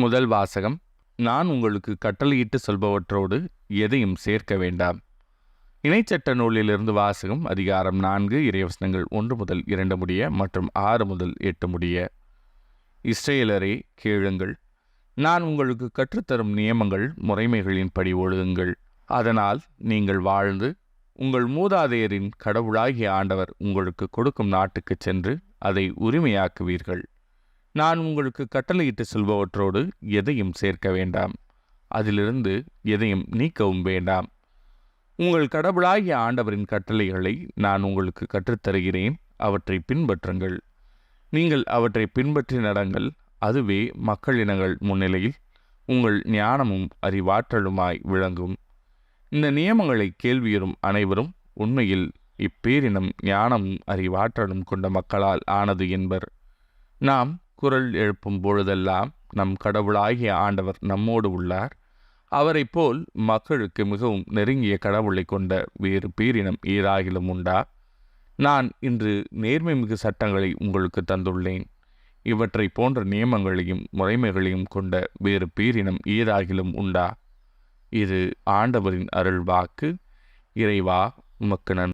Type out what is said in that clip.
முதல் வாசகம். நான் உங்களுக்கு கட்டளையிட்டு சொல்பவற்றோடு எதையும் சேர்க்க வேண்டாம். இணைச்சட்ட நூலிலிருந்து வாசகம். அதிகாரம் 4, இறைவசனங்கள் 1 முதல் 2 முடிய மற்றும் 6 முதல் 8 முடிய. இஸ்ரவேலரே, கேளுங்கள். நான் உங்களுக்கு கற்றுத்தரும் நியமங்கள் முறைமைகளின்படி ஒழுகுங்கள். அதனால் நீங்கள் வாழ்ந்து உங்கள் மூதாதையரின் கடவுளாகிய ஆண்டவர் உங்களுக்கு கொடுக்கும் நாட்டுக்குச் சென்று அதை உரிமையாக்குவீர்கள். நான் உங்களுக்கு கட்டளையிட்டு சொல்பவற்றோடு எதையும் சேர்க்க வேண்டாம், அதிலிருந்து எதையும் நீக்கவும் வேண்டாம். உங்கள் கடவுளாகிய ஆண்டவரின் கட்டளைகளை நான் உங்களுக்கு கற்றுத்தருகிறேன், அவற்றை பின்பற்றுங்கள். நீங்கள் அவற்றை பின்பற்றி நடங்கள். அதுவே மக்களினங்கள் முன்னிலையில் உங்கள் ஞானமும் அறிவாற்றலுமாய் விளங்கும். இந்த நியமங்களை கேள்வியுறும் அனைவரும் உண்மையில் இப்பேரினம் ஞானமும் அறிவாற்றலும் கொண்ட மக்களால் ஆனது என்பர். நாம் குரல் எழுப்பும் பொழுதெல்லாம் நம் கடவுளாகிய ஆண்டவர் நம்மோடு உள்ளார். அவரை போல் மக்களுக்கு மிகவும் நெருங்கிய கடவுளை கொண்ட வேறு பேரினம் ஏதாகிலும் உண்டா? நான் இன்று நேர்மை மிகு சட்டங்களை உங்களுக்கு தந்துள்ளேன். இவற்றை போன்ற நியமங்களையும் முறைமைகளையும் கொண்ட வேறு பேரினம் ஏதாகிலும் உண்டா? இது ஆண்டவரின் அருள் வாக்கு. இறைவா, உமக்கு நன்றி.